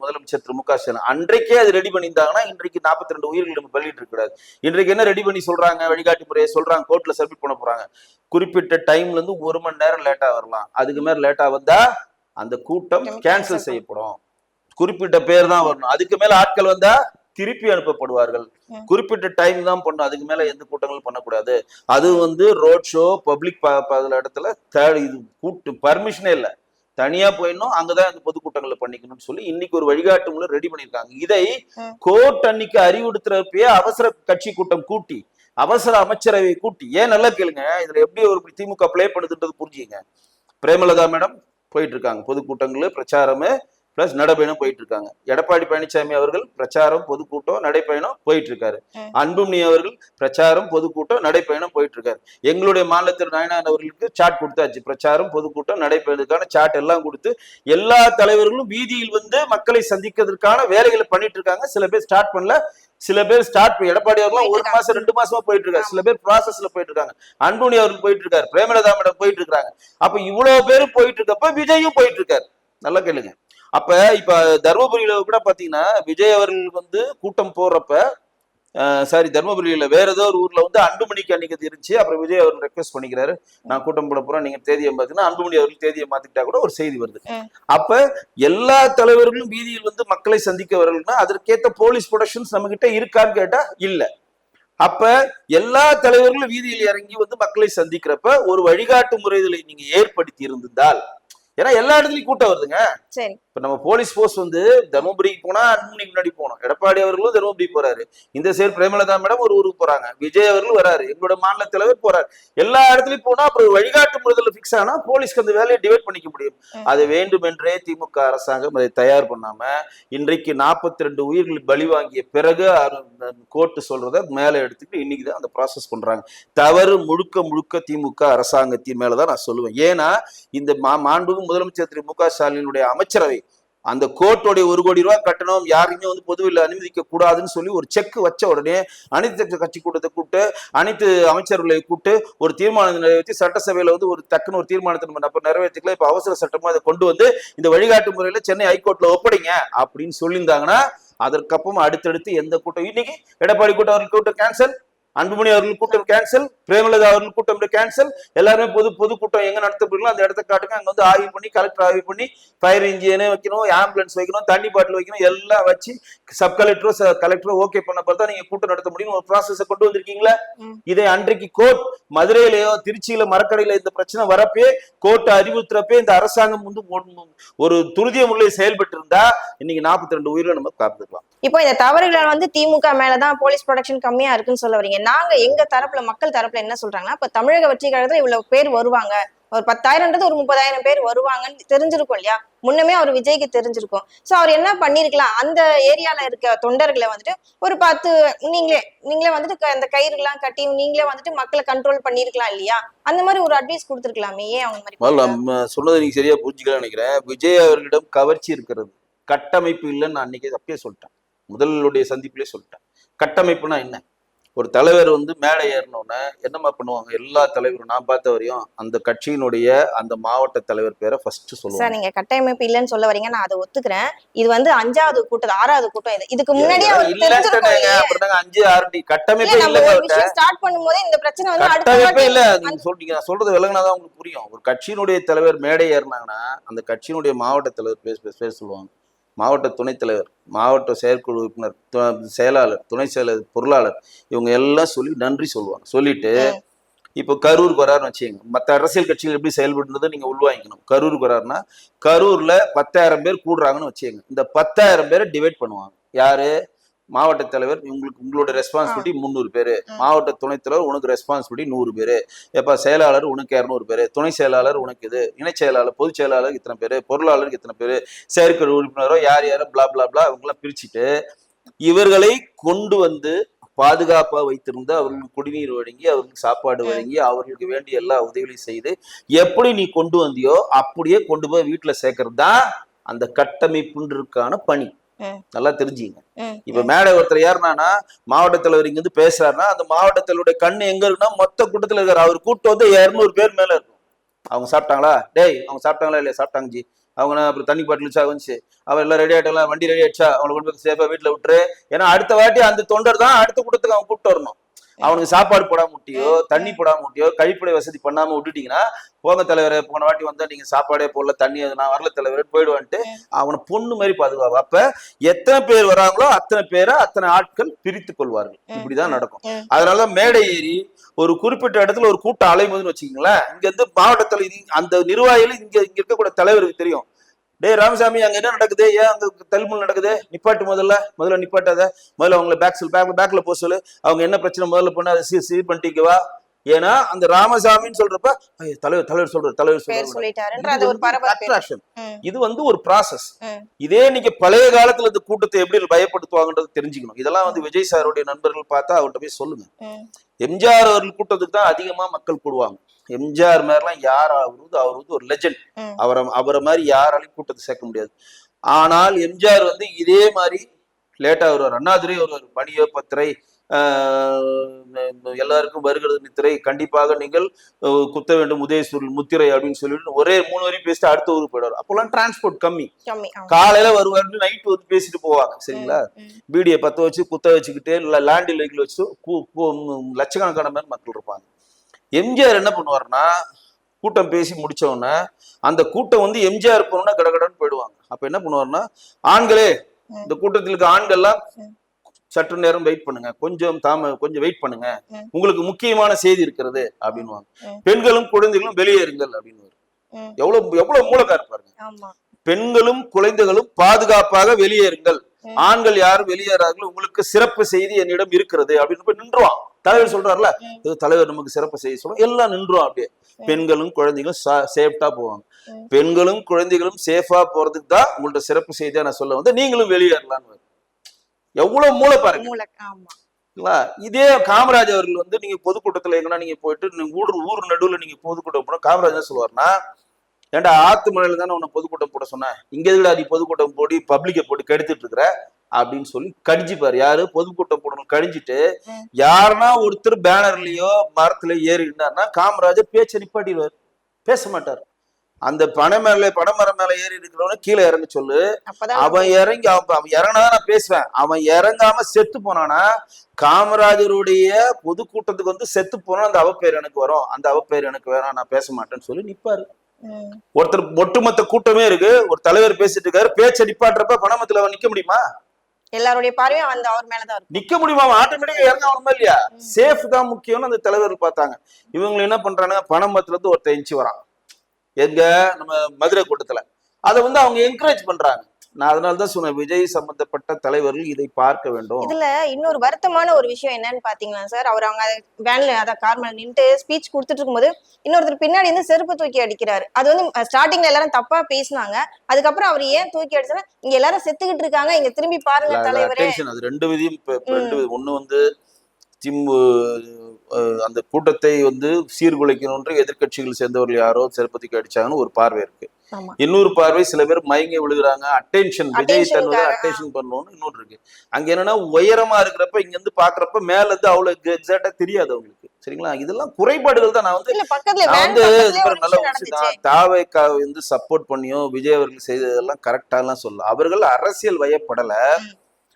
முதலமைச்சர் திரு மு.க. ஸ்டாலின். அன்றைக்கே அது ரெடி பண்ணியிருந்தாங்கன்னா இன்றைக்கு 42 உயிர்கள் நம்ம பள்ளிட்டு இருக்காது. இன்றைக்கு என்ன ரெடி பண்ணி சொல்றாங்க, வழிகாட்டு முறையை சொல்றாங்க, கோர்ட்ல சப்மிட் பண்ண போறாங்க. குறிப்பிட்ட டைம்ல இருந்து 1 மணி நேரம் லேட்டா வரலாம், அதுக்கு மேல லேட்டா வந்தா அந்த கூட்டம் கேன்சல் செய்யப்படும். குறிப்பிட்ட பேர் தான் வரணும், அதுக்கு மேல ஆட்கள் வந்தா திருப்பி அனுப்பப்படுவார்கள். குறிப்பிட்ட டைம் தான் பண்ணும், அதுக்கு மேல எந்த கூட்டங்களும் பண்ணக்கூடாது. அது வந்து ரோட் ஷோ, பப்ளிக் இடத்துல இது கூட்டு பர்மிஷனே இல்லை, தனியா போயிடணும், அங்கதான் இந்த பொதுக்கூட்டங்களை பண்ணிக்கணும்னு சொல்லி இன்னைக்கு ஒரு வழிகாட்டு மூலம் ரெடி பண்ணிருக்காங்க. இதை கோர்ட் அன்னைக்கு அறிவுறுத்துறப்பயே அவசர கட்சி கூட்டம் கூட்டி, அவசர அமைச்சரவை கூட்டி, ஏன் நல்லா கேளுங்க, இதுல எப்படி ஒரு திமுக பிளே பண்ணுதுன்றது புரிஞ்சுங்க. பிரேமலதா மேடம் போயிட்டு இருக்காங்க பொதுக்கூட்டங்கள், பிரச்சாரமே பிளஸ் நடைபயணம் போயிட்டு இருக்காங்க. எடப்பாடி பழனிசாமி அவர்கள் பிரச்சாரம், பொதுக்கூட்டம், நடைப்பயணம் போயிட்டு இருக்காரு. அன்புமணி அவர்கள் பிரச்சாரம், பொதுக்கூட்டம், நடைப்பயணம் போயிட்டு இருக்காரு. எங்களுடைய மாநிலத்தில் நாயனார் அவர்களுக்கு சாட் கொடுத்தாச்சு, பிரச்சாரம், பொதுக்கூட்டம், நடைப்பயணத்துக்கான சாட் எல்லாம் கொடுத்து எல்லா தலைவர்களும் வீதியில் வந்து மக்களை சந்திக்கிறதுக்கான வேலைகளை பண்ணிட்டு இருக்காங்க. சில பேர் ஸ்டார்ட் பண்ணல, சில பேர் ஸ்டார்ட், எடப்பாடி அவர்கள் 1 மாசம் 2 மாசமா போயிட்டு இருக்காரு, சில பேர் ப்ராசஸ்ல போயிட்டு இருக்காங்க. அன்புமணி அவர்கள் போயிட்டு இருக்காரு, பிரேமலதா மேடம் போயிட்டு இருக்காங்க. அப்ப இவ்வளவு பேர் போயிட்டு இருக்கப்ப விஜயும் போயிட்டு இருக்காரு. நல்லா கேளுங்க. அப்ப இப்ப தர்மபுரியில கூட பாத்தீங்கன்னா, விஜய் அவர்கள் வந்து கூட்டம் போறப்ப, தர்மபுரியில வேற ஏதோ ஒரு ஊர்ல வந்து அன்புமணிக்கு அன்னைக்கு இருந்துச்சு. அப்புறம் விஜய் அவர்கள் ரெக்வஸ்ட் பண்ணிக்கிறாரு, நான் கூட்டம் போட போறேன், நீங்க தேதியை பாத்தீங்கன்னா அன்புமணி அவர்கள் தேதியை மாத்திக்கிட்டா கூட ஒரு செய்தி வருது. அப்ப எல்லா தலைவர்களும் வீதியில் வந்து மக்களை சந்திக்க வரலன்னா அதற்கேற்ற போலீஸ் ப்ரொடக்ஷன்ஸ் நம்ம கிட்ட இருக்கான்னு கேட்டா இல்ல. அப்ப எல்லா தலைவர்களும் வீதியில் இறங்கி வந்து மக்களை சந்திக்கிறப்ப ஒரு வழிகாட்டு முறைகளை நீங்க ஏற்படுத்தி இருந்திருந்தால், ஏன்னா எல்லா இடத்துலயும் கூட்டம் வருதுங்க. சரி. இப்ப நம்ம போலீஸ் போர்ஸ் வந்து தருமபுரிக்கு போனா அன்புமணிக்கு முன்னாடி போனோம். எடப்பாடி அவர்களும் தருமபுரி போறாரு. இந்த சைடு பிரேமலதா மேடம் ஒரு ஊருக்கு போறாங்க. விஜய் அவர்கள் வராரு. எங்களோட மாநில தலைவர் போறாரு. எல்லா இடத்துலயும் போனா அப்புறம் வழிகாட்டு முறையில் பிக்ஸ் ஆனா போலீஸ்க்கு அந்த வேலையை டிவைட் பண்ணிக்க முடியும். அது வேண்டுமென்றே திமுக அரசாங்கம் அதை தயார் பண்ணாம இன்றைக்கு 42 உயிர்கள் பலி வாங்கிய பிறகு கோர்ட்டு சொல்றத மேல எடுத்துட்டு இன்னைக்குதான் அந்த ப்ராசஸ் பண்றாங்க. தவறு முழுக்க முழுக்க திமுக அரசாங்கத்தின் மேலதான் நான் சொல்லுவேன். ஏன்னா இந்த மாண்புமிகு முதலமைச்சர் திரு மு க ஸ்டாலினுடைய அமைச்சரவை அந்த கோர்ட்டோடைய 1 கோடி ரூபாய் கட்டணம் யாருமே வந்து பொதுவில் அனுமதிக்க கூடாதுன்னு சொல்லி ஒரு செக் வச்ச உடனே அனைத்து கட்சி கூட்டத்தை கூப்பிட்டு அனைத்து அமைச்சர்களை கூப்பிட்டு ஒரு தீர்மானம் நிறைவேற்றி சட்டசபையில வந்து ஒரு டக்குன்னு ஒரு தீர்மானத்தை நம்ம நிறைவேற்றிக்கல. இப்ப அவசர சட்டமா அதை கொண்டு வந்து இந்த வழிகாட்டு முறையில சென்னை ஹைகோர்ட்ல ஒப்படைங்க அப்படின்னு சொல்லியிருந்தாங்கன்னா அதற்கப்புறம் அடுத்தடுத்து எந்த கூட்டம் இன்னைக்கு எடப்பாடி கூட்டம் அவர்கள் கூட்டம் கேன்சல், அன்புமணி அவர்கள் கூட்டம் கேன்சல், பிரேமலதா அவர்கள் கூட்டம் கேன்சல். எல்லாருமே பொது கூட்டம் எங்க நடத்தப்படுங்களோ அந்த இடத்த காட்டுங்க. அங்க வந்து ஆய்வு பண்ணி கலெக்டர் ஆய்வு பண்ணி ஃபயர் இன்ஜினே வைக்கணும், ஆம்புலன்ஸ் வைக்கணும், தண்ணி பாட்டில் வைக்கணும், எல்லாம் வச்சு சப் கலெக்டரோ ஓகே பண்ண பார்த்தா நீங்க கூட்டம் நடத்த முடியும் ஒரு ப்ராசஸை கொண்டு வந்திருக்கீங்களா? இதை அன்றைக்கு கோர்ட் மதுரையிலயோ திருச்சியில மரக்கடையில இந்த பிரச்சனை வரப்பே கோர்ட் அறிவுறுத்துறப்பே இந்த அரசாங்கம் வந்து ஒரு துரிதிய முறையில் செயல்பட்டு இருந்தா இன்னைக்கு 42 உயிரை நம்ம காப்பாற்றலாம். இப்போ இந்த தவறுகள் வந்து திமுக மேலதான் போலீஸ் ப்ரொடக்ஷன் கம்மியா இருக்குன்னு சொல்ல வரீங்க. நாங்க எங்க தரப்புல மக்கள் தரப்புல என்ன சொல்றாங்கன்னா, இப்ப தமிழக வெற்றி கழகத்துல இவ்வளவு பேர் வருவாங்க, ஒரு 10,000 ஒரு 30,000 பேர் வருவாங்கன்னு தெரிஞ்சிருக்கும் இல்லையா? முன்னமே அவர் விஜய்க்கு தெரிஞ்சிருக்கும். சோ அவர் என்ன பண்ணிருக்கலாம், அந்த ஏரியால இருக்க தொண்டர்களை வந்துட்டு ஒரு 10 நீங்களே வந்துட்டு அந்த கயிறுலாம் கட்டி நீங்களே வந்துட்டு மக்களை கண்ட்ரோல் பண்ணிருக்கலாம் இல்லையா? அந்த மாதிரி ஒரு அட்வைஸ் கொடுத்துருக்கலாமே. ஏன் அவங்க மாதிரி சொன்னதை நீங்க சரியா புரிஞ்சுக்கலாம் நினைக்கிறேன். விஜய் அவர்களிடம் கவர்ச்சி இருக்கிறது, கட்டமைப்பு இல்லைன்னு நான் அன்னைக்கு அப்பயே சொல்லிட்டேன், முதலுடைய சந்திப்புலேயே சொல்லிட்டேன். கட்டமைப்புனா என்ன? ஒரு தலைவர் வந்து மேடை ஏறினோன்னே என்னமா பண்ணுவாங்க? எல்லா தலைவரும் நான் பார்த்த வரையும் அந்த கட்சியினுடைய அந்த மாவட்ட தலைவர் பேரை ஃபர்ஸ்ட் சொல்லுவாங்க. சார் நீங்க கட்டமைப்பு இல்லைன்னு சொல்ல வரீங்க, நான் அதை ஒத்துக்கிறேன். இது வந்து 5வது கூட்டம் 6வது கூட்டம். இதுக்கு முன்னாடியே கட்டமைப்பு ஸ்டார்ட் பண்ணும்போதே இந்த பிரச்சனை வந்து கட்டமைப்பே இல்ல. நீங்க சொல்றீங்க, நான் சொல்றது விளங்கினாதான் உங்களுக்கு புரியும். ஒரு கட்சியினுடைய தலைவர் மேடை ஏறினாங்கன்னா அந்த கட்சியினுடைய மாவட்ட தலைவர் பேச சொல்லுவாங்க. மாவட்ட துணைத் தலைவர், மாவட்ட செயற்குழு உறுப்பினர், செயலாளர், துணை செயலர், பொருளாளர், இவங்க எல்லாம் சொல்லி நன்றி சொல்லுவாங்க. சொல்லிட்டு இப்போ கரூருக்கு வராருன்னு வச்சுக்கோங்க. மற்ற அரசியல் கட்சிகள் எப்படி செயல்படுறதை நீங்க உள்வாங்கிக்கணும். கரூருக்கு வராருன்னா கரூர்ல 10,000 பேர் கூடுறாங்கன்னு வச்சுக்கோங்க. இந்த 10,000 பேரை டிவைட் பண்ணுவாங்க. யாரு? மாவட்ட தலைவர் உங்களோட ரெஸ்பான்சிபிலிட்டி 300 பேரு, மாவட்ட துணைத் தலைவர் உனக்கு ரெஸ்பான்சிபிலிட்டி 100 பேரு, எப்ப செயலாளர் உனக்கு 200 பேரு, துணை செயலாளர் உனக்கு இது, இணை செயலாளர், பொதுச் செயலாளர் இத்தனை பேரு, பொருளாளருக்கு இத்தனை பேரு, செயற்குழு உறுப்பினரோ யாரோ பிளா பிளா பிளா இவங்கெல்லாம் பிரிச்சுட்டு இவர்களை கொண்டு வந்து பாதுகாப்பா வைத்திருந்து அவர்களுக்கு குடிநீர் வழங்கி அவர்களுக்கு சாப்பாடு வழங்கி அவர்களுக்கு வேண்டிய எல்லா உதவிகளையும் செய்து எப்படி நீ கொண்டு வந்தியோ அப்படியே கொண்டு போய் வீட்டுல சேர்க்கறது தான் அந்த கட்டமைப்புன்றதுக்கான பணி. நல்லா தெரிஞ்சுங்க. இப்ப மேடை ஒருத்தர் யாருனா மாவட்ட தலைவர் இங்க இருந்து பேசுறாருன்னா அந்த மாவட்ட தலைவருடைய கண்ணு எங்க இருக்குன்னா மொத்த கூட்டத்துல இருக்காரு. அவர் கூட்டம் வந்து 200 பேர் மேல இருக்கும். அவங்க சாப்பிட்டாங்களா? டேய் அவங்க சாப்பிட்டாங்களா இல்லையா? சாப்பிட்டாங்க ஜி. அவங்க அப்புறம் தண்ணி பாட்டில் வந்துச்சு, அவர் எல்லாம் ரெடி ஆயிட்டாங்களா? வண்டி ரெடி ஆயிடுச்சா? அவங்களை கொண்டு போய் சேஃபா வீட்டுல விட்டுரு. ஏன்னா அடுத்த வாட்டி அந்த தொண்டர் தான் அடுத்த கூட்டத்துக்கு அவங்க கூப்பிட்டு வரணும். அவனுக்கு சாப்பாடு போடாம முட்டியோ தண்ணி போடாம முட்டியோ கழிப்படை வசதி பண்ணாம விட்டுட்டீங்கன்னா போங்க தலைவரை, போன வாட்டி வந்தா நீங்க சாப்பாடே போடல, தண்ணி நான் வரல தலைவரை போயிடுவான்ட்டு அவனை பொண்ணு மாதிரி பாதுகாப்பு. அப்ப எத்தனை பேர் வராங்களோ அத்தனை பேரை அத்தனை ஆட்கள் பிரித்து கொள்வார்கள். இப்படிதான் நடக்கும். அதனால மேடை ஏறி ஒரு குறிப்பிட்ட இடத்துல ஒரு கூட்டம் அலைமோதுன்னு வச்சுக்கீங்களேன், இங்க இருந்து மாவட்ட தலைவர் அந்த நிர்வாகிகள் இங்க இருக்கக்கூடிய தலைவருக்கு தெரியும். டே ராமசாமி அங்க என்ன நடக்குது, ஏன் அங்க தள்ளுமுள் நடக்குது, நிப்பாட்டு முதல்ல நிப்பாட்டாத, முதல்ல அவங்கள பேக்ல போக சொல்லு, அவங்க என்ன பிரச்சனை முதல்ல பண்ண அதை சீர் பண்ணிட்டிக்கவா. ஏன்னா அந்த ராமசாமின்னு சொல்றப்ப தலைவர் சொல்றாரு. இது வந்து ஒரு ப்ராசஸ். இதே நீங்க பழைய காலத்துல இந்த கூட்டத்தை எப்படி பயப்படுத்துவாங்கன்றது தெரிஞ்சுக்கணும். இதெல்லாம் வந்து விஜய் சாருடைய நண்பர்கள் பார்த்தா அவர்கிட்ட போய் சொல்லுங்க. எம்ஜிஆர் அவர்கள் கூட்டத்துக்கு தான் அதிகமா மக்கள் கூடுவாங்க. எம்ஜிஆர் மாதிரிலாம் யார் அவர் வந்து ஒரு லெஜெண்ட். அவரை மாதிரி யாராலையும் கூட்டத்தை சேர்க்க முடியாது. ஆனால் எம்ஜிஆர் வந்து இதே மாதிரி லேட்டா வருவார். அண்ணாதுரை வருவார். பணியோ பத்திரை எல்லாருக்கும் வருகிறது நித்திரை, கண்டிப்பாக நீங்கள் குத்த வேண்டும் உதயசூரில் முத்திரை அப்படின்னு சொல்லிட்டு ஒரே 3 வரி பேசிட்டு அடுத்த ஊருக்கு போயிடுவார். அப்பெல்லாம் டிரான்ஸ்போர்ட் கம்மி. காலையில வருவாரு, நைட்டு வந்து பேசிட்டு போவாங்க. சரிங்களா? பீடியை பத்த வச்சு குத்த வச்சுக்கிட்டு லேண்டில் வெஹிக்கிள் வச்சு லட்சக்கணக்கான பேர் மக்கள் இருப்பாங்க. எம்ஜிஆர் என்ன பண்ணுவாருன்னா கூட்டம் பேசி முடிச்சோடனே அந்த கூட்டம் வந்து எம்ஜிஆர் போனோம்னா கடகடன்னு போயிடுவாங்க. அப்ப என்ன பண்ணுவாருன்னா, ஆண்களே இந்த கூட்டத்தில் இருக்க ஆண்கள்லாம் சற்று நேரம் வெயிட் பண்ணுங்க, கொஞ்சம் வெயிட் பண்ணுங்க, உங்களுக்கு முக்கியமான செய்தி இருக்கிறது அப்படின்வாங்க. பெண்களும் குழந்தைகளும் வெளியேறுங்கள் அப்படின்னு. ம். எவ்வளவு மூலக்கா இருப்பாருங்க. ஆமா. பெண்களும் குழந்தைகளும் பாதுகாப்பாக வெளியேறுங்கள், ம். ஆண்கள் யாரும் வெளியேறார்கள், உங்களுக்கு சிறப்பு செய்தி என்னிடம் இருக்கிறது அப்படின்னு போய் நின்றுவான். தலைவர் சொல்றாருல, ம். இது தலைவர் நமக்கு சிறப்பு செய்தி சொல்றோம், எல்லாம் நின்றுவான். அப்படியே பெண்களும் குழந்தைகளும் சேஃப்டா போவாங்க. ம். பெண்களும் குழந்தைகளும் சேஃபா போறதுக்கு தான் உங்கள்ட்ட சிறப்பு செய்தியா நான் சொல்ல வந்து, நீங்களும் வெளியேறலான்னு. எவ்வளவு மூளை பாருங்க. ஆமா. இதே காமராஜ் அவர்கள் வந்து நீங்க பொதுக்கூட்டத்துல எங்கன்னா நீங்க போயிட்டு ஊர் நடுவுல நீங்க பொதுக்கூட்டம் போட, காமராஜ் என்ன சொல்லுவாருன்னா, ஏன்டா ஆத்து மலையில தானே உன்னை பொதுக்கூட்டம் போட சொன்னேன், இங்க எதுல நீ பொதுக்கூட்டம் போடி பப்ளிக்கை போட்டு கெடுத்துட்டு இருக்கிற அப்படின்னு சொல்லி கடிஞ்சுப்பாரு. யாரு பொதுக்கூட்டம் போடணும் கடிஞ்சிட்டு, யாருன்னா ஒருத்தர் பேனர்லயோ மரத்துல ஏறினார்னா காமராஜர் பேச்ச நிப்பாட்டிடுவார், பேச மாட்டார். அந்த பனைமரம் மேல ஏறி இருக்கிறவன கீழே இறங்க சொல்லு, அவன் இறங்கி அவன் இறங்கினாதான் நான் பேசுவேன். அவன் இறங்காம செத்து போனானா காமராஜருடைய பொதுக்கூட்டத்துக்கு வந்து செத்து போனா அந்த அவப்பேர் எனக்கு வரும், அந்த அவப்பேர் எனக்கு வேணாம், நான் பேச மாட்டேன்னு சொல்லி நிப்பாரு. ஒருத்தர் ஒட்டுமொத்த கூட்டமே இருக்கு, ஒரு தலைவர் பேசிட்டு இருக்காரு, பேச்ச நிப்பாட்டுறப்ப பணமத்துல அவன் நிக்க முடியுமா? எல்லாருடைய பார்வையும் அந்த அவர் மேலதான் இருக்கும். நிக்க முடியுமா? அவன் ஆட்டோமேட்டிக்கா இறங்க ஆகணுமா இல்லையா? சேஃப் தான் முக்கியம்னு அந்த தலைவர் பார்த்தாங்க. இவங்க என்ன பண்றாங்க, பணமத்துல இருந்து ஒருத்தர் எஞ்சி வரான் எங்க நம்ம மதுரை கூட்டத்துல, அதை வந்து அவங்க என்கரேஜ் பண்றாங்க. நான் அதனாலதான் சொன்னேன், விஜய் சம்பந்தப்பட்ட தலைவர்கள் இதை பார்க்க வேண்டும். இதுல இன்னொரு வருத்தமான ஒரு விஷயம் என்னன்னு பாத்தீங்கன்னா சார், அவங்க வேன்ல அதான் கார்ல நின்று ஸ்பீச் கொடுத்துட்டு இருக்கும்போது இன்னொருத்தர் பின்னாடி இருந்து செருப்பு தூக்கி அடிக்கிறாரு. அது வந்து ஸ்டார்டிங்ல எல்லாரும் தப்பா பேசினாங்க, அதுக்கப்புறம் அவர் ஏன் தூக்கி அடிச்சா, இங்க எல்லாரும் செத்துக்கிட்டு இருக்காங்க, இங்க திரும்பி பாருங்க தலைவரே. அது ரெண்டு விதியும். ஒண்ணு வந்து அந்த கூட்டத்தை வந்து சீர்குலைக்கணும்ன்ற எதிர்கட்சிகள் சேர்ந்தவர்கள் யாரோ செருப்பதிக்கு அடிச்சாங்கன்னு ஒரு பார்வை இருக்கு. இன்னொரு பார்வை சில பேர் மயங்கி விழுகிறாங்க, அட்டென்ஷன், விஜய் தன்னுடைய அட்டென்ஷன் பண்ணணும்னு இன்னொரு இருக்கு. அங்க என்னன்னா உயரமா இருக்கிறப்ப இங்க இருந்து பாக்குறப்ப மேல இருந்து அவ்வளவு எக்ஸாக்டா தெரியாது அவங்களுக்கு. சரிங்களா? இதெல்லாம் குறைபாடுகள் தான். நான் வந்து நல்ல விஷயம் தாவேக்கா வந்து சப்போர்ட் பண்ணியோ விஜய் அவர்கள் செய்ததெல்லாம் கரெக்டா எல்லாம் சொல்ல. அவர்கள் அரசியல் வயப்படல,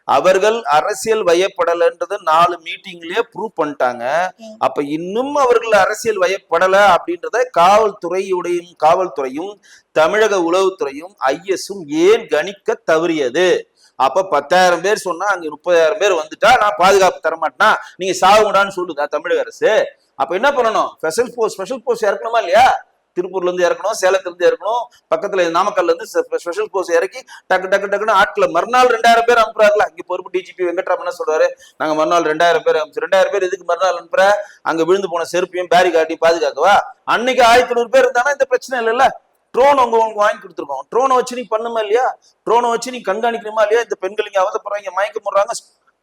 அவர்கள் அரசியல் வயப்படலன்றது 4 மீட்டிங்லயே ப்ரூவ் பண்ணிட்டாங்க. அப்ப இன்னும் அவர்கள் அரசியல் வயப்படல அப்படின்றத காவல்துறையும் தமிழக உளவுத்துறையும் ஐஎஸும் ஏன் கணிக்க தவறியது? அப்ப 10,000 பேர் சொன்னா அங்க 30,000 பேர் வந்துட்டா நான் பாதுகாப்பு தரமாட்டேனா, நீங்க சாவுடான்னு சொல்லுதா தமிழக அரசு? அப்ப என்ன பண்ணணும்? ஸ்பெஷல் போர்ஸ் இறக்கணுமா இல்லையா? திருப்பூர்ல இருந்து இறக்கணும், சேலத்துல இருந்து இறக்கணும், பக்கத்துல நாமக்கல்ல இருந்து ஸ்பெஷல் போர்ஸ் இறக்கி டக்குன்னு ஆட்களை மறுநாள் 2,000 பேர் அனுப்புறாருல. இங்க பொறுப்பு டிஜிபி வெங்கட்ராமன் என்ன சொல்றாரு, நாங்க மறுநாள் 2,000 பேர் அனுப்பிச்சு. 2,000 பேர் எதுக்கு மறுநாள் அனுப்புற? அங்க விழுந்து போன செருப்பையும் பேரிகார்டையும் பாதுகாக்கவா? அன்னைக்கு 1,500 பேர் இருந்தானா இந்த பிரச்சனை இல்லைல்ல. ட்ரோன் உங்களுக்கு வாங்கி கொடுத்துருக்கோம், ட்ரோனை வச்சு நீ பண்ணுமா இல்லையா? ட்ரோனை வச்சு நீ கண்காணிக்கணுமா இல்லையா? இந்த பெண்கள் இங்க அவதப்படுறாங்க, மயக்க போடுறாங்க,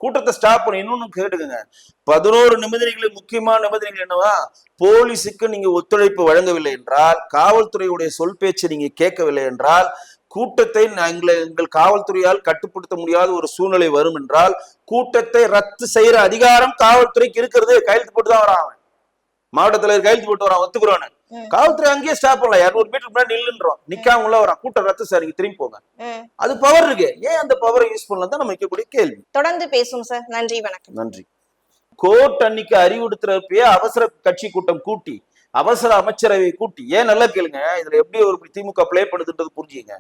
கூட்டத்தை ஸ்டாப் பண்ணி. இன்னொன்னு கேட்டுக்கங்க, 11 நிபந்தனைகள், முக்கியமான நிபந்தனைகள் என்னவா? போலீஸுக்கு நீங்க ஒத்துழைப்பு வழங்கவில்லை என்றால், காவல்துறையுடைய சொல் பேச்சு நீங்க கேட்கவில்லை என்றால், கூட்டத்தை எங்கள் காவல்துறையால் கட்டுப்படுத்த முடியாத ஒரு சூழ்நிலை வரும் என்றால், கூட்டத்தை ரத்து செய்யற அதிகாரம் காவல்துறைக்கு இருக்கிறது. கையெழுத்து போட்டு தான் வரான், மாவட்ட தலைவர் கையெழுத்து போட்டு வரான், ஒத்துக்குறானு. காவல்துறை அங்கேயே ஸ்டாப் பண்ணலாம், 200 மீட்டர் முன்னாடி நில்லுன்றோம், நிக்காம உள்ள வரான், கூட்டம் ரத்து சார், நீங்க திரும்பி போங்க. அது பவர் இருக்கு, ஏன் அந்த பவரை யூஸ் பண்ணலாம் தான் நம்ம வைக்கக்கூடிய கேள்வி. தொடர்ந்து பேசும் சார். நன்றி, வணக்கம். நன்றி. கோர்ட் அன்னைக்கு அறிவுறுத்துறப்பயே அவசர கட்சி கூட்டம் கூட்டி, அவசர அமைச்சரவை கூட்டி, ஏன் நல்லா கேளுங்க, இதுல எப்படி ஒரு திமுக பிளே பண்ணுதுன்றது புரிஞ்சுங்க.